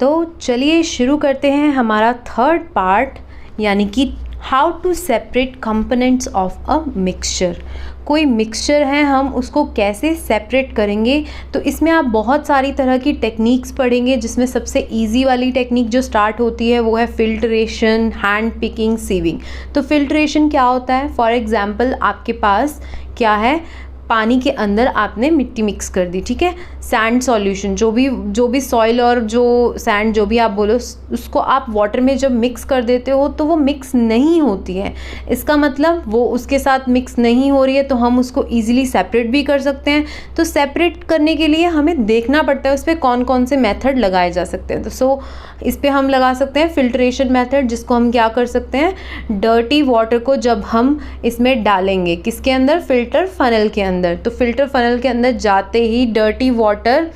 तो चलिए शुरू करते हैं हमारा थर्ड पार्ट, यानी कि how to separate components of a mixture. कोई मिक्सचर है, हम उसको कैसे सेपरेट करेंगे। तो इसमें आप बहुत सारी तरह की टेक्निक्स पढ़ेंगे, जिसमें सबसे इजी वाली टेक्निक जो स्टार्ट होती है वो है फिल्ट्रेशन, हैंड पिकिंग, सीविंग। तो फिल्ट्रेशन क्या होता है? फॉर एग्जांपल आपके पास क्या है, पानी के अंदर आपने मिट्टी मिक्स कर दी, ठीक है, सैंड सॉल्यूशन, जो भी सॉइल और जो सैंड जो भी आप बोलो, उसको आप वाटर में जब मिक्स कर देते हो तो वो मिक्स नहीं होती है। इसका मतलब वो उसके साथ मिक्स नहीं हो रही है, तो हम उसको ईजिली सेपरेट भी कर सकते हैं। तो सेपरेट करने के लिए हमें देखना पड़ता है उस पर कौन कौन से मेथड लगाए जा सकते हैं। तो इस पर हम लगा सकते हैं फिल्ट्रेशन मेथड, जिसको हम क्या कर सकते हैं, डर्टी वाटर को जब हम इसमें डालेंगे, किसके अंदर, फिल्टर फनल के अंदर, तो फिल्टर फनल के अंदर जाते ही डर्टी वाटर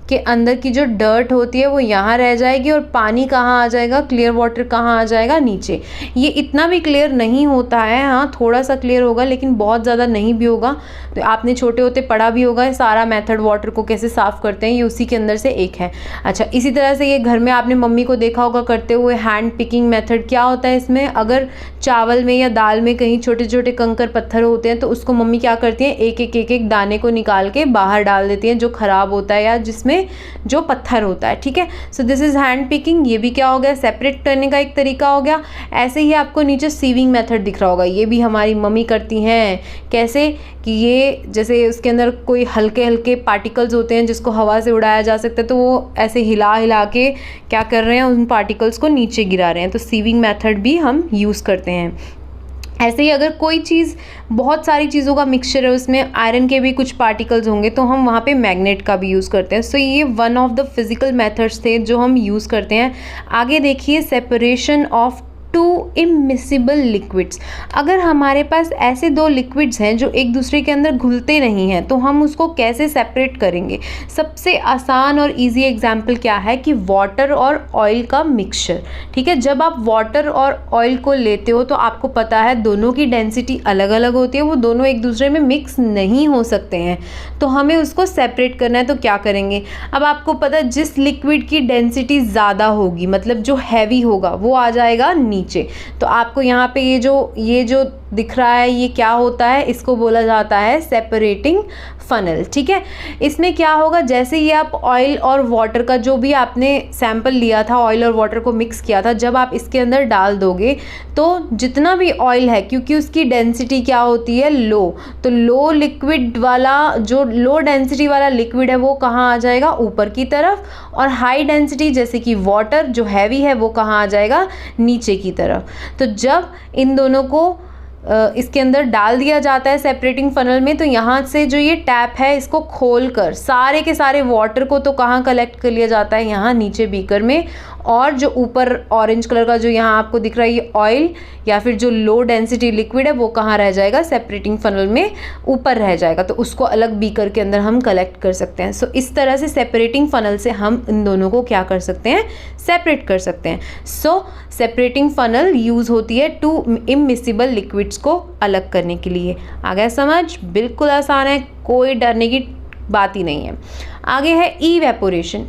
के अंदर की जो डर्ट होती है वो यहाँ रह जाएगी, और पानी कहाँ आ जाएगा, क्लियर वाटर कहाँ आ जाएगा, नीचे। ये इतना भी क्लियर नहीं होता है, हाँ थोड़ा सा क्लियर होगा, लेकिन बहुत ज़्यादा नहीं भी होगा। तो आपने छोटे होते पढ़ा भी होगा सारा मेथड, वाटर को कैसे साफ़ करते हैं, ये उसी के अंदर से एक है। अच्छा, इसी तरह से ये घर में आपने मम्मी को देखा होगा करते हुए हैंड पिकिंग मेथड। क्या होता है इसमें, अगर चावल में या दाल में कहीं छोटे छोटे कंकर पत्थर होते हैं, तो उसको मम्मी क्या करती हैं, एक दाने को निकाल के बाहर डाल देती हैं, जो ख़राब होता है या जिसमें जो पत्थर होता है, ठीक है। So this is hand picking. ये भी क्या हो गया, सेपरेट करने का एक तरीका हो गया। ऐसे ही आपको नीचे सीविंग मेथड दिख रहा होगा, ये भी हमारी मम्मी करती हैं। कैसे कि ये जैसे उसके अंदर कोई हल्के हल्के पार्टिकल्स होते हैं जिसको हवा से उड़ाया जा सकता है, तो वो ऐसे हिला हिला के क्या कर रहे हैं, उन पार्टिकल्स को नीचे गिरा रहे हैं। तो सीविंग मेथड भी हम यूज़ करते हैं। ऐसे ही अगर कोई चीज़, बहुत सारी चीज़ों का मिक्सचर है, उसमें आयरन के भी कुछ पार्टिकल्स होंगे, तो हम वहाँ पे मैग्नेट का भी यूज़ करते हैं। सो ये one of the physical methods थे जो हम यूज़ करते हैं। आगे देखिए, separation of to immiscible liquids. अगर हमारे पास ऐसे दो लिक्विड्स हैं जो एक दूसरे के अंदर घुलते नहीं हैं, तो हम उसको कैसे सेपरेट करेंगे। सबसे आसान और इजी एग्जांपल क्या है कि वाटर और ऑयल का मिक्सचर, ठीक है। जब आप वाटर और ऑयल को लेते हो तो आपको पता है दोनों की डेंसिटी अलग अलग होती है, वो दोनों एक दूसरे में मिक्स नहीं हो सकते हैं, तो हमें उसको सेपरेट करना है। तो क्या करेंगे, अब आपको पता है जिस लिक्विड की डेंसिटी ज़्यादा होगी, मतलब जो हैवी होगा, वो आ जाएगा नीचे। तो आपको यहाँ पे ये जो दिख रहा है, ये क्या होता है, इसको बोला जाता है सेपरेटिंग फनल, ठीक है। इसमें क्या होगा, जैसे ही आप ऑयल और वाटर का जो भी आपने सैंपल लिया था, ऑयल और वाटर को मिक्स किया था, जब आप इसके अंदर डाल दोगे तो जितना भी ऑयल है, क्योंकि उसकी डेंसिटी क्या होती है, लो, तो लो लिक्विड वाला, जो लो डेंसिटी वाला लिक्विड है वो कहाँ आ जाएगा, ऊपर की तरफ, और हाई डेंसिटी जैसे कि वाटर जो हैवी है वो कहाँ आ जाएगा, नीचे की तरफ। तो जब इन दोनों को इसके अंदर डाल दिया जाता है सेपरेटिंग फनल में, तो यहाँ से जो ये टैप है इसको खोलकर सारे के सारे वाटर को तो कहाँ कलेक्ट कर लिया जाता है, यहाँ नीचे बीकर में, और जो ऊपर ऑरेंज कलर का जो यहाँ आपको दिख रहा है ये ऑयल या फिर जो लो डेंसिटी लिक्विड है, वो कहाँ रह जाएगा, सेपरेटिंग फनल में ऊपर रह जाएगा। तो उसको अलग बीकर के अंदर हम कलेक्ट कर सकते हैं। सो इस तरह से सेपरेटिंग फनल से हम इन दोनों को क्या कर सकते हैं, सेपरेट कर सकते हैं। सो सेपरेटिंग फनल यूज़ होती है टू इमिसिबल लिक्विड्स को अलग करने के लिए। आ गया समझ, बिल्कुल आसान है, कोई डरने की बात ही नहीं है। आगे है इवेपोरेशन।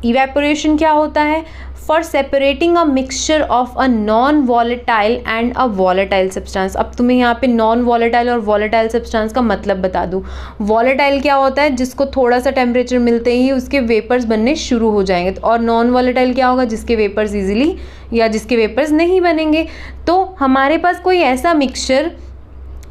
इवेपोरेशन क्या होता है, for separating a mixture of a non volatile and a volatile substance. अब तुम्हें यहाँ पे नॉन वॉलेटाइल और वॉलेटाइल सब्सटेंस का मतलब बता दूँ। वॉलेटाइल क्या होता है, जिसको थोड़ा सा टेम्परेचर मिलते ही उसके वेपर्स बनने शुरू हो जाएंगे, और नॉन वॉलेटाइल क्या होगा, जिसके वेपर्स इजीली या जिसके वेपर्स नहीं बनेंगे। तो हमारे पास कोई ऐसा मिक्सचर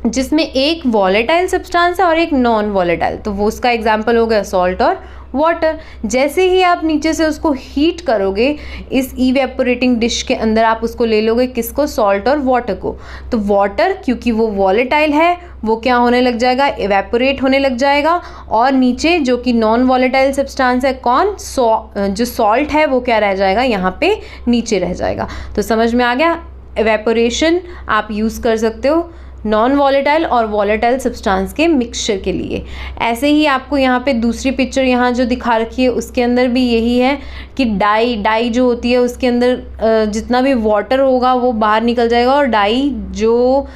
जिसमें एक वॉलेटाइल सब्सटेंस है और एक नॉन वॉलेटाइल, तो वो उसका एग्जाम्पल हो गया सॉल्ट और वाटर। जैसे ही आप नीचे से उसको हीट करोगे, इस इवेपोरेटिंग डिश के अंदर आप उसको ले लोगे, किसको, सॉल्ट और वाटर को। तो वाटर क्योंकि वो वॉलेटाइल है, वो क्या होने लग जाएगा, इवेपोरेट होने लग जाएगा, और नीचे जो कि नॉन वॉलेटाइल सब्सटेंस है, कौन, जो सॉल्ट है, वो क्या रह जाएगा, यहाँ पे नीचे रह जाएगा। तो समझ में आ गया, इवेपोरेशन आप यूज़ कर सकते हो नॉन वॉलेटाइल और वॉलेटाइल सब्सटेंस के मिक्सचर के लिए। ऐसे ही आपको यहाँ पे दूसरी पिक्चर यहाँ जो दिखा रखी है उसके अंदर भी यही है कि डाई जो होती है उसके अंदर जितना भी वाटर होगा वो बाहर निकल जाएगा, और डाई जो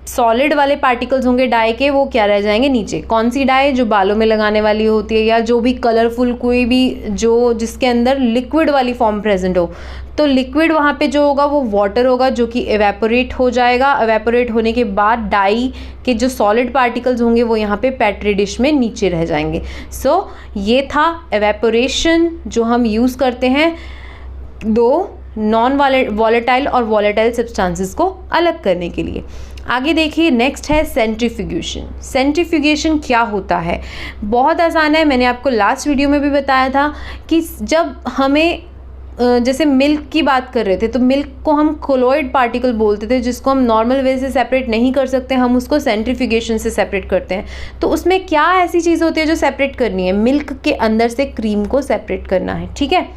सॉलिड वाले पार्टिकल्स होंगे डाई के, वो क्या रह जाएंगे नीचे। कौन सी डाई? जो बालों में लगाने वाली होती है, या जो भी कलरफुल कोई भी जो जिसके अंदर लिक्विड वाली फॉर्म प्रेजेंट हो। तो लिक्विड वहाँ पे जो होगा वो वाटर होगा, जो कि एवेपोरेट हो जाएगा। एवेपोरेट होने के बाद डाई के जो सॉलिड पार्टिकल्स होंगे वो यहाँ पे पेट्री डिश में नीचे रह जाएंगे। सो ये था एवेपोरेशन, जो हम यूज़ करते हैं दो नॉन वॉलेटाइल और वॉलेटाइल सब्सटेंसेस को अलग करने के लिए। आगे देखिए, नेक्स्ट है सेंट्रीफ्यूगेशन। सेंट्रीफ्यूगेशन क्या होता है? बहुत आसान है, मैंने आपको लास्ट वीडियो में भी बताया था कि जब हमें जैसे मिल्क की बात कर रहे थे, तो मिल्क को हम कोलॉइड पार्टिकल बोलते थे, जिसको हम नॉर्मल वे से सेपरेट नहीं कर सकते, हम उसको सेंट्रीफ्यूगेशन से सेपरेट करते हैं। तो उसमें क्या ऐसी चीज़ होती है जो सेपरेट करनी है? मिल्क के अंदर से क्रीम को सेपरेट करना है, ठीक है।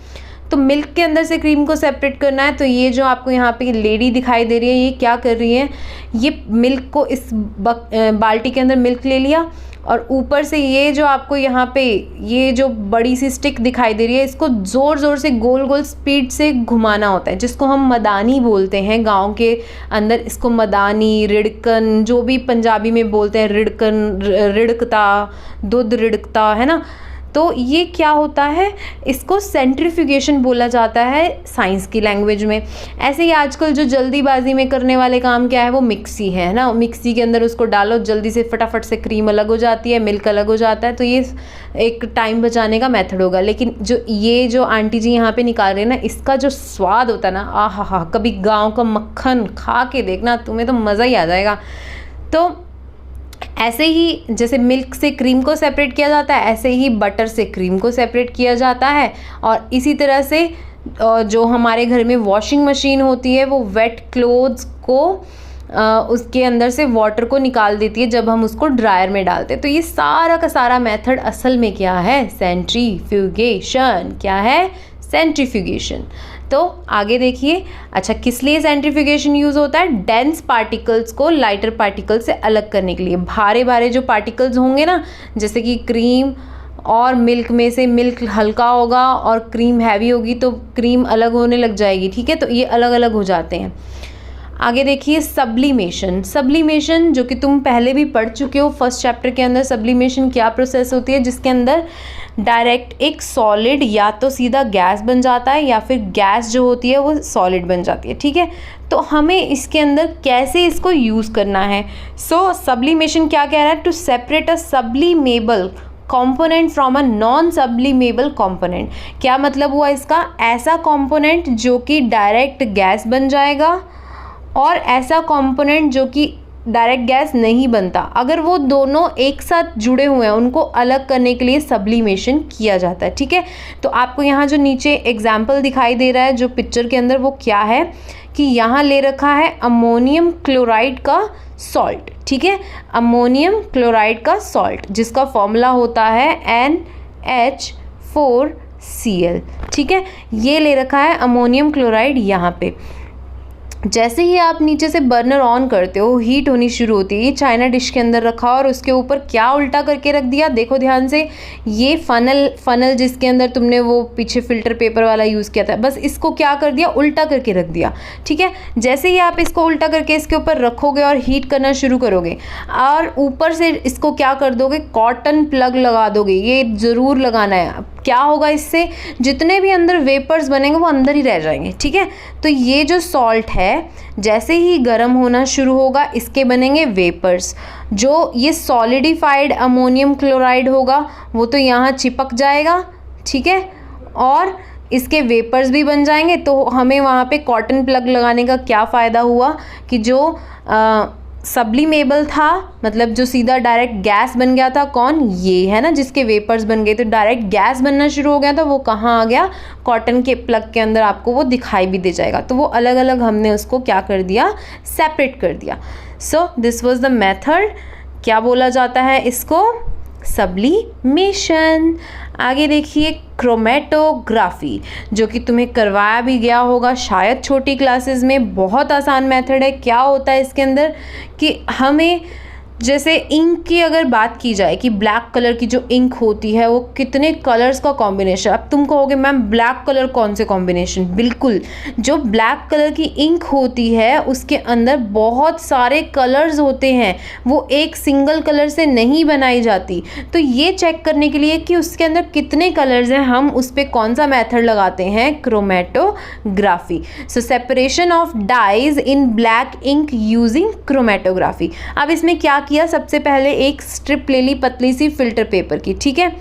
तो मिल्क के अंदर से क्रीम को सेपरेट करना है। तो ये जो आपको यहाँ पे लेडी दिखाई दे रही है, ये क्या कर रही है? ये मिल्क को इस बाल्टी के अंदर मिल्क ले लिया, और ऊपर से ये जो आपको यहाँ पे ये जो बड़ी सी स्टिक दिखाई दे रही है, इसको ज़ोर ज़ोर से गोल गोल स्पीड से घुमाना होता है, जिसको हम मदानी बोलते हैं गांव के अंदर। इसको मदानी, रिड़कन, जो भी पंजाबी में बोलते हैं, रिड़कन, रिड़कता, दूध रिड़कता, है ना। तो ये क्या होता है? इसको सेंट्रीफ्यूगेशन बोला जाता है साइंस की लैंग्वेज में। ऐसे ही आजकल जो जल्दीबाजी में करने वाले काम क्या है? वो मिक्सी है ना। मिक्सी के अंदर उसको डालो, जल्दी से फटाफट से क्रीम अलग हो जाती है, मिल्क अलग हो जाता है। तो ये एक टाइम बचाने का मेथड होगा। लेकिन जो आंटी जी यहाँ पे निकाल रहे हैं ना, इसका जो स्वाद होता है ना, आहा हा, कभी गाँव का मक्खन खा के देखना, तुम्हें तो मज़ा ही आ जाएगा। तो ऐसे ही जैसे मिल्क से क्रीम को सेपरेट किया जाता है, ऐसे ही बटर से क्रीम को सेपरेट किया जाता है। और इसी तरह से जो हमारे घर में वॉशिंग मशीन होती है, वो वेट क्लोथ्स को उसके अंदर से वाटर को निकाल देती है जब हम उसको ड्रायर में डालते हैं। तो ये सारा का सारा मेथड असल में क्या है? सेंट्रीफ्यूगेशन। क्या है? सेंट्रीफ्यूगेशन। तो आगे देखिए, अच्छा किस लिए सेंट्रीफ्यूगेशन यूज़ होता है? डेंस पार्टिकल्स को लाइटर पार्टिकल से अलग करने के लिए। भारे भारे जो पार्टिकल्स होंगे ना, जैसे कि क्रीम और मिल्क में से मिल्क हल्का होगा और क्रीम हैवी होगी, तो क्रीम अलग होने लग जाएगी, ठीक है। तो ये अलग अलग हो जाते हैं। आगे देखिए, सब्लिमेशन। सब्लिमेशन जो कि तुम पहले भी पढ़ चुके हो फर्स्ट चैप्टर के अंदर। सब्लिमेशन क्या प्रोसेस होती है? जिसके अंदर डायरेक्ट एक सॉलिड या तो सीधा गैस बन जाता है, या फिर गैस जो होती है वो सॉलिड बन जाती है, ठीक है। तो हमें इसके अंदर कैसे इसको यूज़ करना है? सो सब्लिमेशन क्या कह रहा है? To separate a sublimable component from a non sublimable component. क्या मतलब हुआ इसका? ऐसा कॉम्पोनेंट जो कि डायरेक्ट गैस बन जाएगा, और ऐसा कंपोनेंट जो कि डायरेक्ट गैस नहीं बनता। अगर वो दोनों एक साथ जुड़े हुए हैं, उनको अलग करने के लिए सब्लिमेशन किया जाता है, ठीक है। तो आपको यहाँ जो नीचे एग्जाम्पल दिखाई दे रहा है जो पिक्चर के अंदर, वो क्या है कि यहाँ ले रखा है अमोनियम क्लोराइड का सॉल्ट, ठीक है। अमोनियम क्लोराइड का सॉल्ट, जिसका फॉर्मूला होता है NH4Cl, ठीक है। ये ले रखा है अमोनियम क्लोराइड यहाँ पे। जैसे ही आप नीचे से बर्नर ऑन करते हो, हीट होनी शुरू होती है। ये चाइना डिश के अंदर रखा और उसके ऊपर क्या उल्टा करके रख दिया? देखो ध्यान से, ये फनल जिसके अंदर तुमने वो पीछे फिल्टर पेपर वाला यूज़ किया था, बस इसको क्या कर दिया? उल्टा करके रख दिया, ठीक है। जैसे ही आप इसको उल्टा करके इसके ऊपर रखोगे और हीट करना शुरू करोगे, और ऊपर से इसको क्या कर दोगे? कॉटन प्लग लगा दोगे। ये ज़रूर लगाना है। क्या होगा इससे? जितने भी अंदर वेपर्स बनेंगे वो अंदर ही रह जाएंगे, ठीक है। तो ये जो सॉल्ट है, जैसे ही गर्म होना शुरू होगा, इसके बनेंगे वेपर्स। जो ये सॉलिडिफाइड अमोनियम क्लोराइड होगा वो तो यहाँ चिपक जाएगा, ठीक है, और इसके वेपर्स भी बन जाएंगे। तो हमें वहाँ पे कॉटन प्लग लगाने का क्या फ़ायदा हुआ कि जो सब्लिमेबल था, मतलब जो सीधा डायरेक्ट गैस बन गया था, कौन? ये है ना, जिसके वेपर्स बन गए, तो डायरेक्ट गैस बनना शुरू हो गया था। वो कहाँ आ गया? कॉटन के प्लग के अंदर आपको वो दिखाई भी दे जाएगा। तो वो अलग अलग हमने उसको क्या कर दिया? सेपरेट कर दिया। So this was the method. क्या बोला जाता है इसको? सब्लिमेशन। आगे देखिए, क्रोमेटोग्राफी, जो कि तुम्हें करवाया भी गया होगा शायद छोटी क्लासेस में। बहुत आसान मेथड है। क्या होता है इसके अंदर कि हमें जैसे इंक की अगर बात की जाए कि ब्लैक कलर की जो इंक होती है वो कितने कलर्स का कॉम्बिनेशन, अब तुम कहोगे मैम ब्लैक कलर कौन से कॉम्बिनेशन, बिल्कुल जो ब्लैक कलर की इंक होती है उसके अंदर बहुत सारे कलर्स होते हैं, वो एक सिंगल कलर से नहीं बनाई जाती। तो ये चेक करने के लिए कि उसके अंदर कितने कलर्स हैं, हम उस पर कौन सा मेथड लगाते हैं, chromatography. So separation of dyes in black ink using chromatography. अब इसमें क्या किया, सबसे पहले एक स्ट्रिप ले ली पतली सी फिल्टर पेपर की, ठीक है,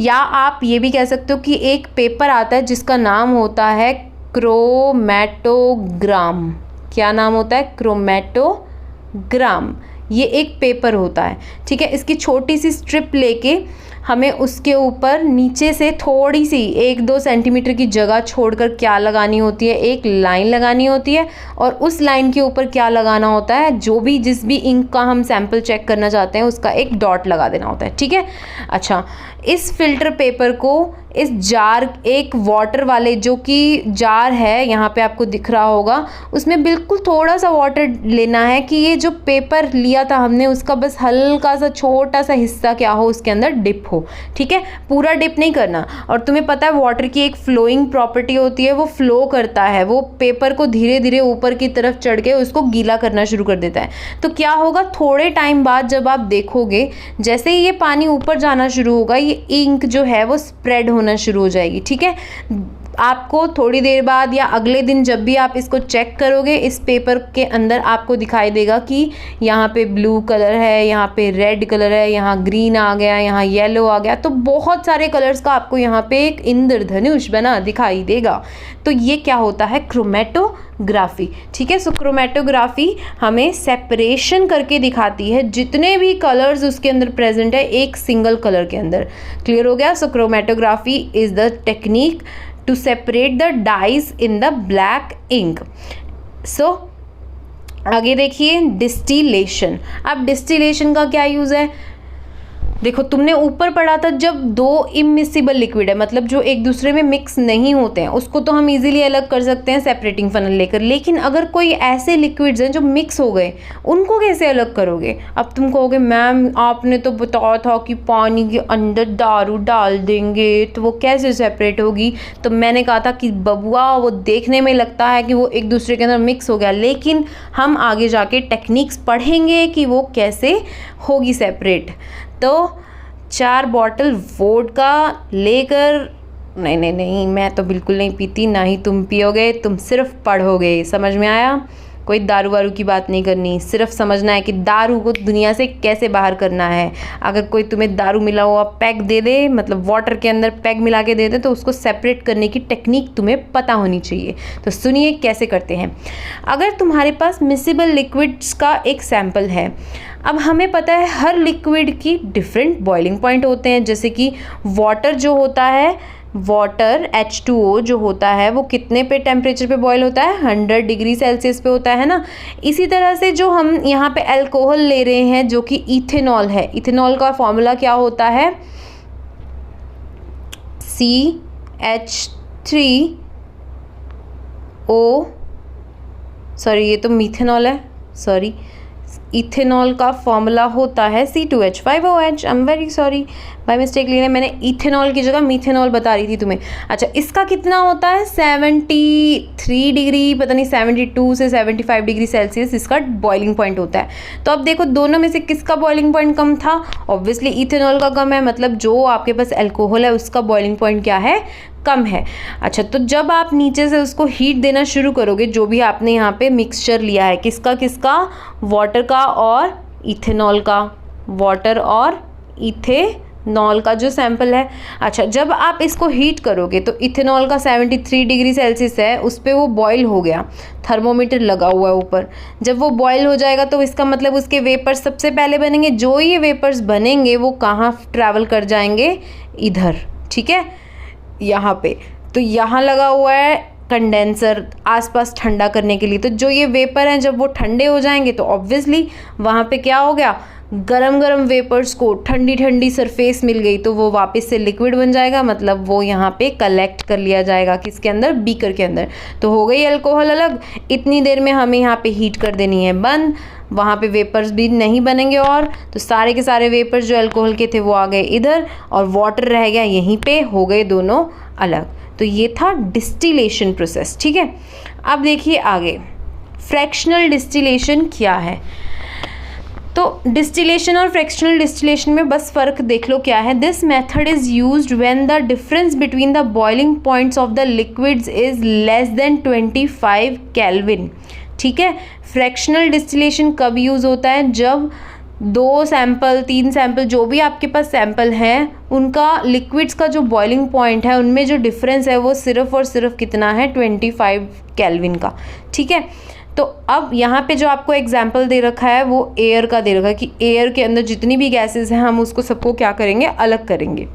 या आप ये भी कह सकते हो कि एक पेपर आता है जिसका नाम होता है क्रोमेटोग्राम। क्या नाम होता है, क्रोमेटोग्राम। ये एक पेपर होता है, ठीक है। इसकी छोटी सी स्ट्रिप लेके हमें उसके ऊपर नीचे से थोड़ी सी 1-2 सेंटीमीटर की जगह छोड़कर क्या लगानी होती है, एक लाइन लगानी होती है, और उस लाइन के ऊपर क्या लगाना होता है, जो भी जिस भी इंक का हम सैंपल चेक करना चाहते हैं उसका एक डॉट लगा देना होता है, ठीक है। अच्छा, इस फिल्टर पेपर को इस जार, एक वाटर वाले जो कि जार है यहाँ पे आपको दिख रहा होगा, उसमें बिल्कुल थोड़ा सा वाटर लेना है कि ये जो पेपर लिया था हमने उसका बस हल्का सा छोटा सा हिस्सा क्या हो, उसके अंदर डिप हो, ठीक है, पूरा डिप नहीं करना। और तुम्हें पता है वाटर की एक फ्लोइंग प्रॉपर्टी होती है, वो फ्लो करता है, वो पेपर को धीरे धीरे ऊपर की तरफ चढ़ के उसको गीला करना शुरू कर देता है। तो क्या होगा, थोड़े टाइम बाद जब आप देखोगे, जैसे ही ये पानी ऊपर जाना शुरू होगा, ये इंक जो है वो स्प्रेड होना शुरू हो जाएगी, ठीक है। आपको थोड़ी देर बाद या अगले दिन जब भी आप इसको चेक करोगे, इस पेपर के अंदर आपको दिखाई देगा कि यहाँ पे ब्लू कलर है, यहाँ पे रेड कलर है, यहाँ ग्रीन आ गया, यहाँ येलो आ गया, तो बहुत सारे कलर्स का आपको यहाँ पे एक इंद्रधनुष बना दिखाई देगा। तो ये क्या होता है, क्रोमेटोग्राफी, ठीक है। सो क्रोमेटोग्राफी हमें सेपरेशन करके दिखाती है जितने भी कलर्स उसके अंदर प्रेजेंट है एक सिंगल कलर के अंदर। क्लियर हो गया। So chromatography is the technique to separate the dyes in the black ink. So आगे देखिए डिस्टिलेशन। अब डिस्टिलेशन का क्या यूज़ है, देखो तुमने ऊपर पढ़ा था जब दो इमिसिबल लिक्विड है, मतलब जो एक दूसरे में मिक्स नहीं होते हैं, उसको तो हम इजीली अलग कर सकते हैं सेपरेटिंग फनल लेकर, लेकिन अगर कोई ऐसे लिक्विड्स हैं जो मिक्स हो गए, उनको कैसे अलग करोगे। अब तुम कहोगे मैम आपने तो बताया था कि पानी के अंदर दारू डाल देंगे तो वो कैसे सेपरेट होगी। तो मैंने कहा था कि बबुआ वो देखने में लगता है कि वो एक दूसरे के अंदर मिक्स हो गया, लेकिन हम आगे जाके टेक्निक्स पढ़ेंगे कि वो कैसे होगी सेपरेट। तो 4 बॉटल वोडका लेकर, नहीं मैं तो बिल्कुल नहीं पीती, ना ही तुम पियोगे, तुम सिर्फ पढ़ोगे, समझ में आया। कोई दारू वारू की बात नहीं करनी, सिर्फ समझना है कि दारू को दुनिया से कैसे बाहर करना है। अगर कोई तुम्हें दारू मिला हुआ पैक दे दे, मतलब वाटर के अंदर पैक मिला के दे दे, तो उसको सेपरेट करने की टेक्निक तुम्हें पता होनी चाहिए। तो सुनिए कैसे करते हैं। अगर तुम्हारे पास मिसिबल लिक्विड्स का एक सैंपल है, अब हमें पता है हर लिक्विड की डिफरेंट बॉइलिंग पॉइंट होते हैं, जैसे कि वाटर जो होता है, वाटर H2O जो होता है वो कितने पे टेम्परेचर पे बॉयल होता है, 100 डिग्री सेल्सियस पे होता है ना। इसी तरह से जो हम यहाँ पे अल्कोहल ले रहे हैं जो कि इथेनॉल है, इथेनॉल का फॉर्मूला क्या होता है, CH3O, सॉरी ये तो मीथेनॉल है, सॉरी, इथेनॉल का फॉर्मूला होता है C2H5OH। I am very sorry, by mistake लेने मैंने इथेनॉल की जगह मीथेनॉल बता रही थी तुम्हें। अच्छा, इसका कितना होता है 73 डिग्री, पता नहीं 72 से 75 डिग्री सेल्सियस इसका बॉइलिंग पॉइंट होता है। तो अब देखो दोनों में से किसका बॉइलिंग पॉइंट कम था, ऑब्वियसली इथेनॉल का कम है, मतलब जो आपके पास अल्कोहल है उसका बॉइलिंग पॉइंट क्या है, कम है। अच्छा, तो जब आप नीचे से उसको हीट देना शुरू करोगे, जो भी आपने यहाँ पे मिक्सचर लिया है, किसका किसका, वाटर का और इथेनॉल का, वाटर और इथेनॉल का जो सैंपल है। अच्छा, जब आप इसको हीट करोगे तो इथेनॉल का 73 डिग्री सेल्सियस है, उस पर वो बॉयल हो गया, थर्मोमीटर लगा हुआ है ऊपर। जब वो बॉयल हो जाएगा तो इसका मतलब उसके वेपर्स सबसे पहले बनेंगे, जो ये वेपर्स बनेंगे वो कहाँ ट्रैवल कर जाएंगे, इधर, ठीक है, यहाँ पे। तो यहाँ लगा हुआ है कंडेंसर आसपास ठंडा करने के लिए। तो जो ये वेपर हैं जब वो ठंडे हो जाएंगे तो ऑब्वियसली वहाँ पे क्या हो गया, गरम गरम वेपर्स को ठंडी ठंडी सरफेस मिल गई तो वो वापस से लिक्विड बन जाएगा, मतलब वो यहाँ पे कलेक्ट कर लिया जाएगा किसके अंदर, बीकर के अंदर। तो हो गई अल्कोहल अलग। इतनी देर में हमें यहाँ पे हीट कर देनी है बंद, वहाँ पे वेपर्स भी नहीं बनेंगे और तो सारे के सारे वेपर्स जो अल्कोहल के थे वो आ गए इधर और वाटर रह गया यहीं पे, हो गए दोनों अलग। तो ये था डिस्टिलेशन प्रोसेस। ठीक है, अब देखिए आगे फ्रैक्शनल डिस्टिलेशन क्या है। तो डिस्टिलेशन और फ्रैक्शनल डिस्टिलेशन में बस फ़र्क देख लो क्या है। This method is used when the difference between the boiling points of the liquids is less than 25 kelvin. ठीक है, फ्रैक्शनल डिस्टिलेशन कब यूज़ होता है, जब 2 सैंपल 3 सैंपल जो भी आपके पास सैंपल हैं उनका लिक्विड्स का जो बॉइलिंग पॉइंट है उनमें जो डिफरेंस है वो सिर्फ़ और सिर्फ कितना है, 25 केल्विन का। ठीक है, तो अब यहाँ पे जो आपको एग्जाम्पल दे रखा है वो एयर का दे रखा है कि एयर के अंदर जितनी भी गैसेस हैं हम उसको सबको क्या करेंगे, अलग करेंगे।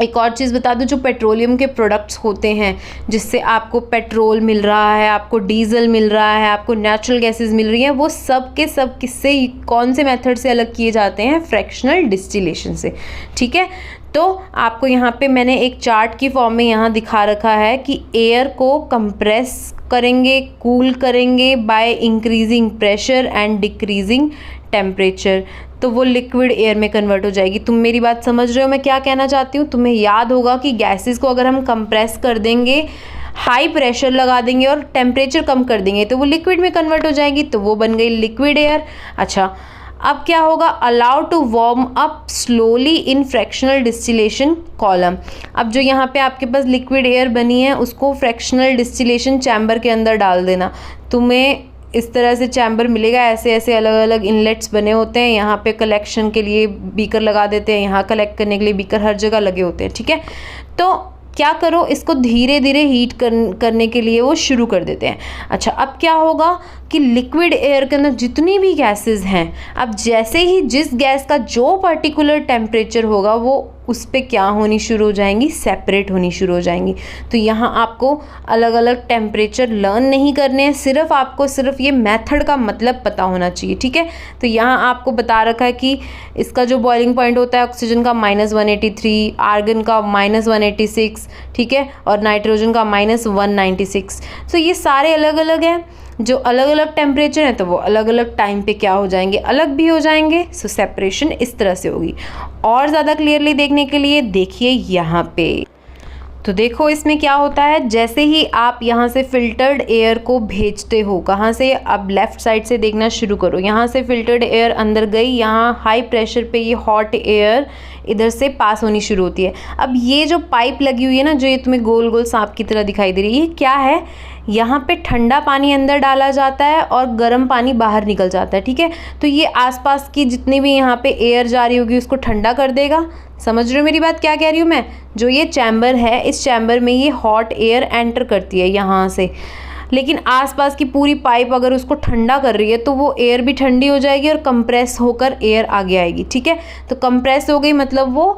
एक और चीज़ बता दूं, जो पेट्रोलियम के प्रोडक्ट्स होते हैं जिससे आपको पेट्रोल मिल रहा है, आपको डीजल मिल रहा है, आपको नेचुरल गैसेस मिल रही हैं, वो सब के सब किससे, कौन से मेथड से अलग किए जाते हैं, फ्रैक्शनल डिस्टिलेशन से। ठीक है, तो आपको यहाँ पे मैंने एक चार्ट की फॉर्म में यहाँ दिखा रखा है कि एयर को कंप्रेस करेंगे, कूल करेंगे by increasing pressure and decreasing temperature, तो वो लिक्विड एयर में कन्वर्ट हो जाएगी। तुम मेरी बात समझ रहे हो मैं क्या कहना चाहती हूँ। तुम्हें याद होगा कि गैसेस को अगर हम कंप्रेस कर देंगे, हाई प्रेशर लगा देंगे और टेम्परेचर कम कर देंगे तो वो लिक्विड में कन्वर्ट हो जाएगी, तो वो बन गई लिक्विड एयर। अच्छा, अब क्या होगा, allow to warm up slowly in fractional distillation column. अब जो यहाँ पे आपके पास लिक्विड एयर बनी है उसको फ्रैक्शनल डिस्टिलेशन चैम्बर के अंदर डाल देना। तुम्हें इस तरह से चैम्बर मिलेगा, ऐसे ऐसे अलग अलग इनलेट्स बने होते हैं, यहाँ पे कलेक्शन के लिए बीकर लगा देते हैं, यहाँ कलेक्ट करने के लिए बीकर हर जगह लगे होते हैं। ठीक है, तो क्या करो, इसको धीरे धीरे हीट करने के लिए वो शुरू कर देते हैं। अच्छा, अब क्या होगा कि लिक्विड एयर के अंदर जितनी भी गैसेस हैं, अब जैसे ही जिस गैस का जो पर्टिकुलर टेम्परेचर होगा वो उस पे क्या होनी शुरू हो जाएंगी, सेपरेट होनी शुरू हो जाएंगी। तो यहाँ आपको अलग अलग टेम्परेचर लर्न नहीं करने हैं, सिर्फ आपको सिर्फ ये मेथड का मतलब पता होना चाहिए। ठीक है, तो यहाँ आपको बता रखा है कि इसका जो बॉइलिंग पॉइंट होता है ऑक्सीजन का -183, आर्गन का -186, ठीक है, और नाइट्रोजन का -196। तो ये सारे अलग अलग हैं, जो अलग अलग टेम्परेचर है तो वो अलग अलग टाइम पे क्या हो जाएंगे, अलग भी हो जाएंगे। सो सेपरेशन इस तरह से होगी। और ज़्यादा क्लियरली देखने के लिए देखिए यहाँ पे, तो देखो इसमें क्या होता है, जैसे ही आप यहाँ से फिल्टर्ड एयर को भेजते हो, कहाँ से, अब लेफ़्ट साइड से देखना शुरू करो, यहाँ से फिल्टर्ड एयर अंदर गई, यहाँ हाई प्रेशर पे ये हॉट एयर इधर से पास होनी शुरू होती है। अब ये जो पाइप लगी हुई है ना, जो ये तुम्हें गोल गोल सांप की तरह दिखाई दे रही है, ये क्या है, यहाँ पे ठंडा पानी अंदर डाला जाता है और गर्म पानी बाहर निकल जाता है। ठीक है, तो ये आसपास की जितनी भी यहाँ पे एयर जा रही होगी उसको ठंडा कर देगा। समझ रहे हो मेरी बात क्या कह रही हूँ मैं। जो ये चैम्बर है, इस चैम्बर में ये हॉट एयर एंटर करती है यहाँ से, लेकिन आसपास की पूरी पाइप अगर उसको ठंडा कर रही है तो वो एयर भी ठंडी हो जाएगी और कंप्रेस होकर एयर आगे आएगी। ठीक है, तो कंप्रेस हो गई मतलब वो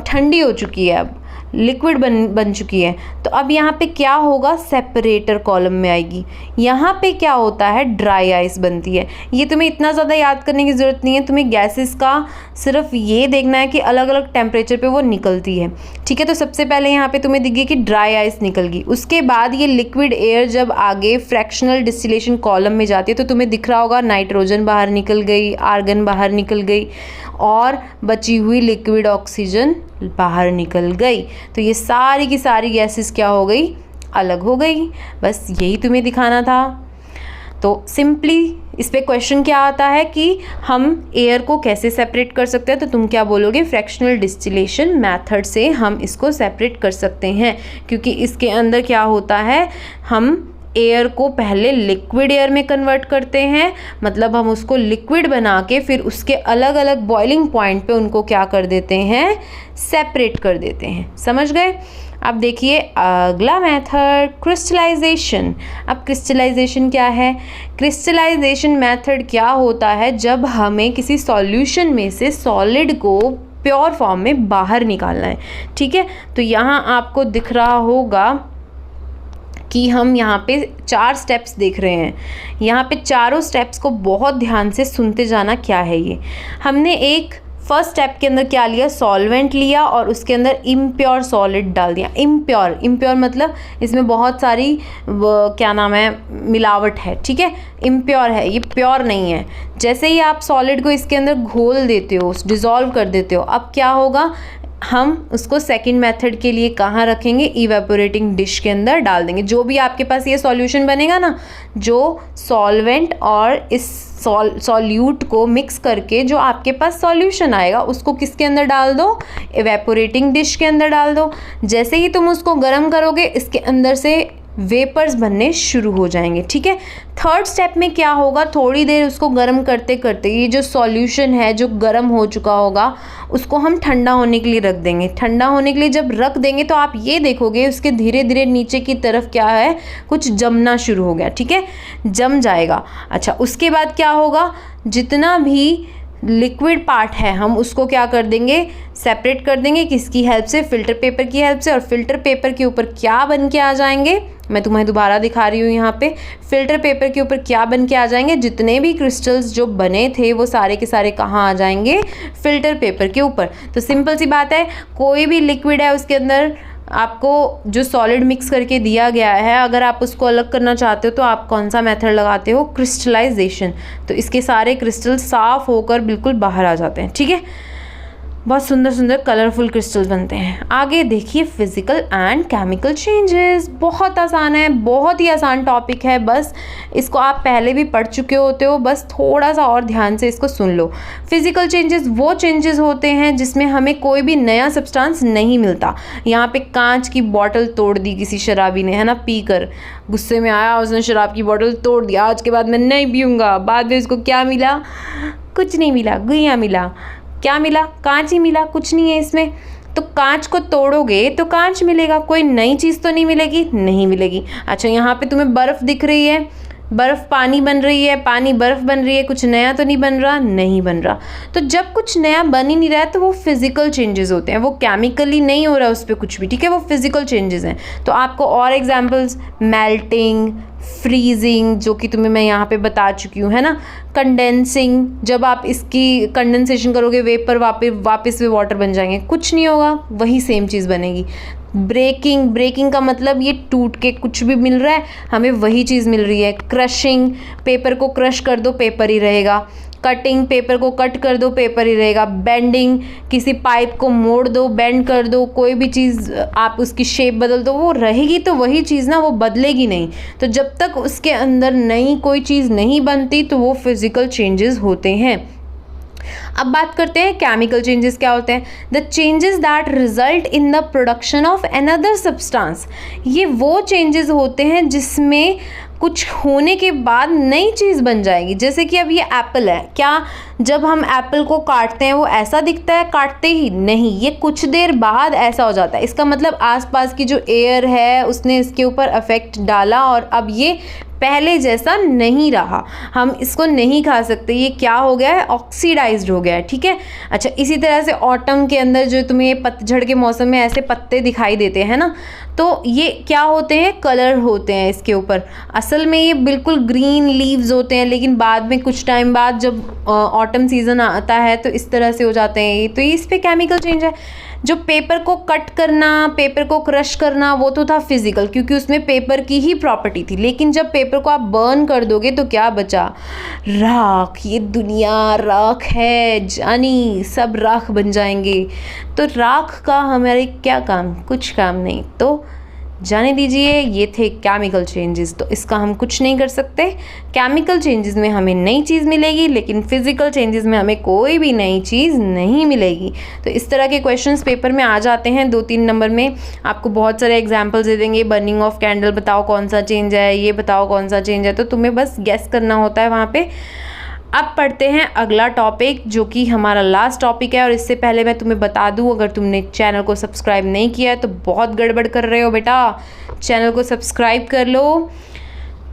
ठंडी हो चुकी है, अब लिक्विड बन चुकी है। तो अब यहाँ पे क्या होगा, सेपरेटर कॉलम में आएगी। यहाँ पे क्या होता है, ड्राई आइस बनती है। ये तुम्हें इतना ज़्यादा याद करने की ज़रूरत नहीं है, तुम्हें गैसेस का सिर्फ ये देखना है कि अलग अलग टेम्परेचर पे वो निकलती है। ठीक है, तो सबसे पहले यहाँ पे तुम्हें दिखेगी कि ड्राई आइस निकल गई। उसके बाद ये लिक्विड एयर जब आगे फ्रैक्शनल डिस्टिलेशन कॉलम में जाती है तो तुम्हें दिख रहा होगा नाइट्रोजन बाहर निकल गई, आर्गन बाहर निकल गई और बची हुई लिक्विड ऑक्सीजन बाहर निकल गई। तो ये सारी की सारी गैसेस क्या हो गई, अलग हो गई। बस यही तुम्हें दिखाना था। तो सिंपली इस पे क्वेश्चन क्या आता है कि हम एयर को कैसे सेपरेट कर सकते हैं, तो तुम क्या बोलोगे, फ्रैक्शनल डिस्टिलेशन मेथड से हम इसको सेपरेट कर सकते हैं, क्योंकि इसके अंदर क्या होता है, हम एयर को पहले लिक्विड एयर में कन्वर्ट करते हैं, मतलब हम उसको लिक्विड बना के फिर उसके अलग अलग बॉइलिंग पॉइंट पे उनको क्या कर देते हैं, सेपरेट कर देते हैं। समझ गए। अब देखिए अगला मेथड, क्रिस्टलाइजेशन। अब क्रिस्टलाइजेशन क्या है, क्रिस्टलाइजेशन मेथड क्या होता है, जब हमें किसी सॉल्यूशन में से सॉलिड को प्योर फॉर्म में बाहर निकालना है। ठीक है, तो यहाँ आपको दिख रहा होगा कि हम यहाँ पे 4 स्टेप्स देख रहे हैं। यहाँ पे चारों स्टेप्स को बहुत ध्यान से सुनते जाना। क्या है ये? हमने एक फर्स्ट स्टेप के अंदर क्या लिया, सॉल्वेंट लिया और उसके अंदर इम्प्योर सॉलिड डाल दिया। इम्प्योर मतलब इसमें बहुत सारी क्या नाम है, मिलावट है, ठीक है, इम्प्योर है, ये प्योर नहीं है। जैसे ही आप सॉलिड को इसके अंदर घोल देते हो, डिज़ोल्व कर देते हो, अब क्या होगा, हम उसको सेकंड मेथड के लिए कहाँ रखेंगे, इवेपोरेटिंग डिश के अंदर डाल देंगे। जो भी आपके पास ये सॉल्यूशन बनेगा ना, जो सॉल्वेंट और इस सॉल्यूट को मिक्स करके जो आपके पास सॉल्यूशन आएगा उसको किसके अंदर डाल दो, इवेपोरेटिंग डिश के अंदर डाल दो। जैसे ही तुम उसको गर्म करोगे इसके अंदर से वेपर्स बनने शुरू हो जाएंगे, ठीक है। थर्ड स्टेप में क्या होगा, थोड़ी देर उसको गर्म करते करते ये जो सॉल्यूशन है जो गर्म हो चुका होगा उसको हम ठंडा होने के लिए रख देंगे। ठंडा होने के लिए जब रख देंगे तो आप ये देखोगे उसके धीरे धीरे नीचे की तरफ क्या है, कुछ जमना शुरू हो गया, ठीक है, जम जाएगा। अच्छा, उसके बाद क्या होगा, जितना भी लिक्विड पार्ट है हम उसको क्या कर देंगे, सेपरेट कर देंगे। किसकी हेल्प से, फिल्टर पेपर की हेल्प से। और फिल्टर पेपर के ऊपर क्या बन के आ जाएंगे, मैं तुम्हें दोबारा दिखा रही हूँ यहाँ पे, फिल्टर पेपर के ऊपर क्या बन के आ जाएंगे, जितने भी क्रिस्टल्स जो बने थे वो सारे के सारे कहाँ आ जाएंगे, फिल्टर पेपर के ऊपर। तो सिंपल सी बात है, कोई भी लिक्विड है उसके अंदर आपको जो सॉलिड मिक्स करके दिया गया है, अगर आप उसको अलग करना चाहते हो तो आप कौन सा मेथड लगाते हो, क्रिस्टलाइजेशन। तो इसके सारे क्रिस्टल साफ होकर बिल्कुल बाहर आ जाते हैं, ठीक है। बहुत सुंदर सुंदर कलरफुल क्रिस्टल्स बनते हैं। आगे देखिए, फिजिकल एंड केमिकल चेंजेस। बहुत आसान है, बहुत ही आसान टॉपिक है, बस इसको आप पहले भी पढ़ चुके होते हो, बस थोड़ा सा और ध्यान से इसको सुन लो। फिजिकल चेंजेस वो चेंजेस होते हैं जिसमें हमें कोई भी नया सब्सटेंस नहीं मिलता। यहाँ पे कांच की बॉटल तोड़ दी किसी शराबी ने, है ना, पीकर गुस्से में आया, उसने शराब की बॉटल तोड़ दिया, आज के बाद मैं नहीं पीऊँगा। बाद में उसको क्या मिला, कुछ नहीं मिला, गुइया मिला। क्या मिला, कांच ही मिला, कुछ नहीं है इसमें। तो कांच को तोड़ोगे तो कांच मिलेगा, कोई नई चीज़ तो नहीं मिलेगी, नहीं मिलेगी। अच्छा, यहाँ पे तुम्हें बर्फ़ दिख रही है, बर्फ़ पानी बन रही है, पानी बर्फ़ बन रही है, कुछ नया तो नहीं बन रहा, नहीं बन रहा। तो जब कुछ नया बन ही नहीं रहा है तो वो फिज़िकल चेंजेस होते हैं, वो केमिकली नहीं हो रहा उस पर कुछ भी, ठीक है, वो फिज़िकल चेंजेस हैं। तो आपको और एग्जांपल्स, मेल्टिंग, फ्रीजिंग, जो कि तुम्हें मैं यहाँ पे बता चुकी हूँ, है ना, कंडेंसिंग, जब आप इसकी कंडेंसेशन करोगे वेपर वापस वे वाटर बन जाएंगे, कुछ नहीं होगा, वही सेम चीज़ बनेगी। ब्रेकिंग का मतलब ये टूट के कुछ भी मिल रहा है, हमें वही चीज़ मिल रही है। क्रशिंग, पेपर को क्रश कर दो, पेपर ही रहेगा। कटिंग, पेपर को कट कर दो, पेपर ही रहेगा। बेंडिंग, किसी पाइप को मोड़ दो, बेंड कर दो, कोई भी चीज़ आप उसकी शेप बदल दो, वो रहेगी तो वही चीज़ ना, वो बदलेगी नहीं। तो जब तक उसके अंदर नई कोई चीज़ नहीं बनती तो वो फिज़िकल चेंजेस होते हैं। अब बात करते हैं केमिकल चेंजेस क्या होते हैं। The changes that result in the production of another substance. ये वो चेंजेस होते हैं जिसमें कुछ होने के बाद नई चीज़ बन जाएगी। जैसे कि अब ये एप्पल है, क्या जब हम एप्पल को काटते हैं वो ऐसा दिखता है काटते ही? नहीं, ये कुछ देर बाद ऐसा हो जाता है। इसका मतलब आसपास की जो एयर है उसने इसके ऊपर अफेक्ट डाला और अब ये पहले जैसा नहीं रहा, हम इसको नहीं खा सकते, ये क्या हो गया है, ऑक्सीडाइज्ड हो गया है, ठीक है। अच्छा, इसी तरह से ऑटम के अंदर जो तुम्हें पतझड़ के मौसम में ऐसे पत्ते दिखाई देते हैं ना, तो ये क्या होते हैं, कलर होते हैं इसके ऊपर। असल में ये बिल्कुल ग्रीन लीव्स होते हैं, लेकिन बाद में कुछ टाइम बाद जब ऑटम सीज़न आता है तो इस तरह से हो जाते हैं। तो ये इस पर केमिकल चेंज है। जो पेपर को कट करना, पेपर को क्रश करना, वो तो था फिजिकल, क्योंकि उसमें पेपर की ही प्रॉपर्टी थी। लेकिन जब पेपर को आप बर्न कर दोगे तो क्या बचा, राख। ये दुनिया राख है जानी, सब राख बन जाएंगे। तो राख का हमारे क्या काम, कुछ काम नहीं। तो जाने दीजिए, ये थे केमिकल चेंजेस। तो इसका हम कुछ नहीं कर सकते। केमिकल चेंजेस में हमें नई चीज़ मिलेगी, लेकिन फिजिकल चेंजेस में हमें कोई भी नई चीज़ नहीं मिलेगी। तो इस तरह के क्वेश्चंस पेपर में आ जाते हैं। 2-3 नंबर में आपको बहुत सारे एग्जांपल्स दे देंगे। बर्निंग ऑफ कैंडल बताओ कौन सा चेंज है, ये बताओ कौन सा चेंज है, तो तुम्हें बस गेस करना होता है वहाँ पे। अब पढ़ते हैं अगला टॉपिक, जो कि हमारा लास्ट टॉपिक है। और इससे पहले मैं तुम्हें बता दूं, अगर तुमने चैनल को सब्सक्राइब नहीं किया है तो बहुत गड़बड़ कर रहे हो बेटा। चैनल को सब्सक्राइब कर लो,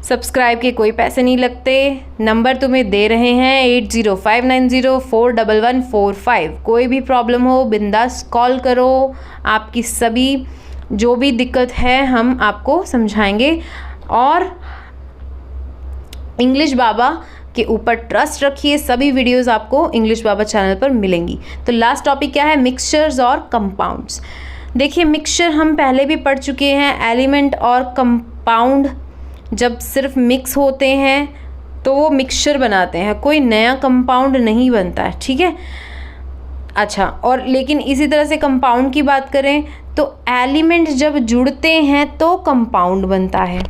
सब्सक्राइब के कोई पैसे नहीं लगते। नंबर तुम्हें दे रहे हैं 8059041145। कोई भी प्रॉब्लम हो बिंदास कॉल करो, आपकी सभी जो भी दिक्कत है हम आपको समझाएंगे, और इंग्लिश बाबा के ऊपर ट्रस्ट रखिए, सभी वीडियोस आपको इंग्लिश बाबा चैनल पर मिलेंगी। तो लास्ट टॉपिक क्या है, मिक्सचर्स और कंपाउंड्स। देखिए मिक्सचर हम पहले भी पढ़ चुके हैं, एलिमेंट और कंपाउंड जब सिर्फ मिक्स होते हैं तो वो मिक्सचर बनाते हैं, कोई नया कंपाउंड नहीं बनता है, ठीक है। अच्छा, और लेकिन इसी तरह से कंपाउंड की बात करें तो एलिमेंट जब जुड़ते हैं तो कंपाउंड बनता है,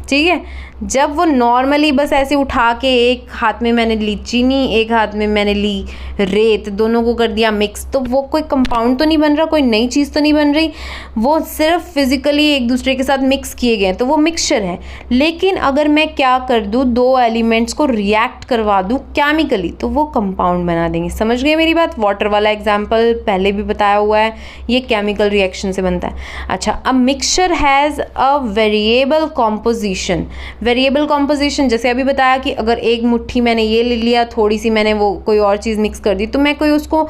ठीक है। जब वो नॉर्मली बस ऐसे उठा के, एक हाथ में मैंने ली चीनी, एक हाथ में मैंने ली रेत, दोनों को कर दिया मिक्स, तो वो कोई कंपाउंड तो नहीं बन रहा, कोई नई चीज़ तो नहीं बन रही, वो सिर्फ फिज़िकली एक दूसरे के साथ मिक्स किए गए, तो वो मिक्सचर है। लेकिन अगर मैं क्या कर दूँ, दो एलिमेंट्स को रिएक्ट करवा दूँ केमिकली, तो वो कंपाउंड बना देंगे। समझ गए मेरी बात? वाटर वाला एग्जाम्पल पहले भी बताया हुआ है, ये केमिकल रिएक्शन से बनता है। अच्छा, a mixture has a variable composition. Variable composition जैसे अभी बताया कि अगर एक मुट्ठी मैंने ये ले लिया, थोड़ी सी मैंने वो कोई और चीज़ मिक्स कर दी, तो मैं कोई उसको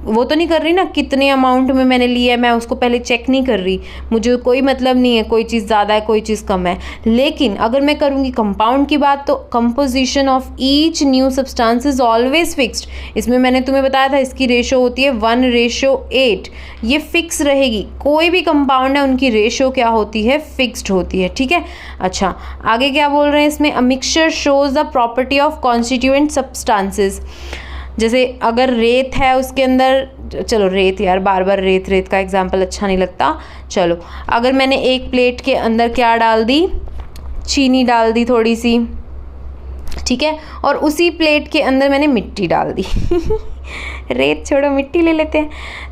वो तो नहीं कर रही ना कितने अमाउंट में मैंने लिया है, मैं उसको पहले चेक नहीं कर रही, मुझे कोई मतलब नहीं है कोई चीज़ ज़्यादा है कोई चीज़ कम है। लेकिन अगर मैं करूँगी कंपाउंड की बात, तो composition of each new substance is always fixed. इसमें मैंने तुम्हें बताया था इसकी रेशो होती है 1:8, ये फिक्स रहेगी। कोई भी कंपाउंड है उनकी रेशो क्या होती है, फिक्स्ड होती है, ठीक है। अच्छा, आगे क्या बोल रहे हैं इसमें, a mixture shows the property of constituent substances. जैसे अगर रेत है उसके अंदर, चलो रेत यार बार बार रेत का एग्जाम्पल अच्छा नहीं लगता, चलो अगर मैंने एक प्लेट के अंदर क्या डाल दी, चीनी डाल दी थोड़ी सी, ठीक है, और उसी प्लेट के अंदर मैंने मिट्टी डाल दी रेत छोड़ो मिट्टी ले लेते हैं,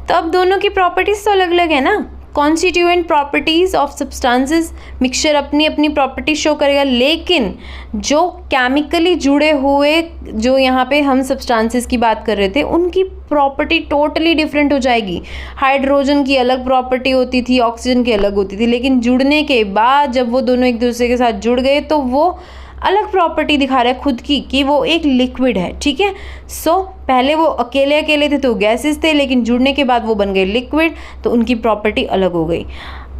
तो अब दोनों की प्रॉपर्टीज तो अलग अलग है ना। Constituent properties of substances, mixture अपनी अपनी प्रॉपर्टी शो करेगा, लेकिन जो केमिकली जुड़े हुए जो यहाँ पे हम सब्सटेंसेस की बात कर रहे थे उनकी प्रॉपर्टी टोटली डिफरेंट हो जाएगी। हाइड्रोजन की अलग प्रॉपर्टी होती थी, ऑक्सीजन की अलग होती थी, लेकिन जुड़ने के बाद जब वो दोनों एक दूसरे के साथ जुड़ गए तो वो अलग प्रॉपर्टी दिखा रहा है खुद की कि वो एक लिक्विड है, ठीक है। सो पहले वो अकेले अकेले थे तो गैसेस थे, लेकिन जुड़ने के बाद वो बन गए लिक्विड, तो उनकी प्रॉपर्टी अलग हो गई।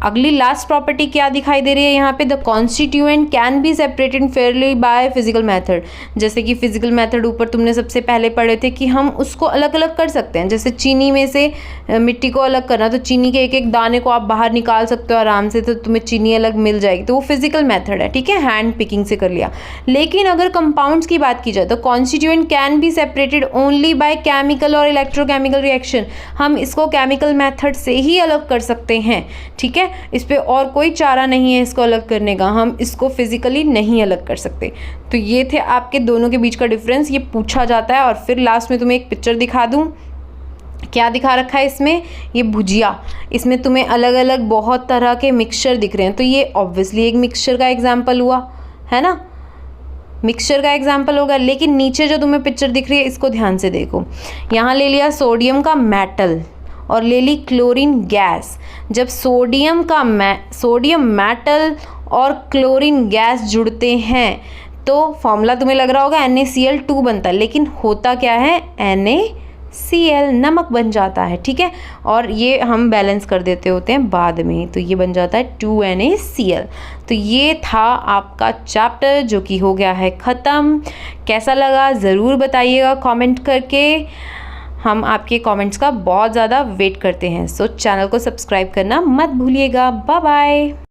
अगली लास्ट प्रॉपर्टी क्या दिखाई दे रही है यहाँ पे, the constituent can be separated Fairlie by physical method. जैसे कि फिजिकल मेथड ऊपर तुमने सबसे पहले पढ़े थे कि हम उसको अलग अलग कर सकते हैं। जैसे चीनी में से मिट्टी को अलग करना, तो चीनी के एक एक दाने को आप बाहर निकाल सकते हो आराम से, तो तुम्हें चीनी अलग मिल जाएगी, तो वो फिजिकल मेथड है, ठीक है, हैंड पिकिंग से कर लिया। लेकिन अगर कंपाउंड्स की बात की जाए तो constituent can be separated only by chemical और इलेक्ट्रोकेमिकल रिएक्शन। हम इसको केमिकल मेथड से ही अलग कर सकते हैं, ठीक है, इस पे और कोई चारा नहीं है इसको अलग करने का, हम इसको फिजिकली नहीं अलग कर सकते। तो ये थे आपके दोनों के बीच का डिफरेंस, ये पूछा जाता है। और फिर लास्ट में तुम्हें एक पिक्चर दिखा दूँ, क्या दिखा रखा है इसमें, ये भुजिया, इसमें तुम्हें अलग अलग बहुत तरह के मिक्सचर दिख रहे हैं, तो ये ऑब्वियसली एक मिक्सचर का एग्जाम्पल हुआ है ना, मिक्सचर का एग्जाम्पल होगा। लेकिन नीचे जो तुम्हें पिक्चर दिख रही है इसको ध्यान से देखो, यहाँ ले लिया सोडियम का मेटल और ले ली क्लोरीन गैस। जब सोडियम मेटल और क्लोरीन गैस जुड़ते हैं तो फॉर्मूला तुम्हें लग रहा होगा NaCl2 बनता है, लेकिन होता क्या है, NaCl नमक बन जाता है, ठीक है। और ये हम बैलेंस कर देते होते हैं बाद में, तो ये बन जाता है 2NaCl। तो ये था आपका चैप्टर जो कि हो गया है ख़त्म। कैसा लगा ज़रूर बताइएगा कमेंट करके, हम आपके कमेंट्स का बहुत ज़्यादा वेट करते हैं। सो चैनल को सब्सक्राइब करना मत भूलिएगा। Bye bye.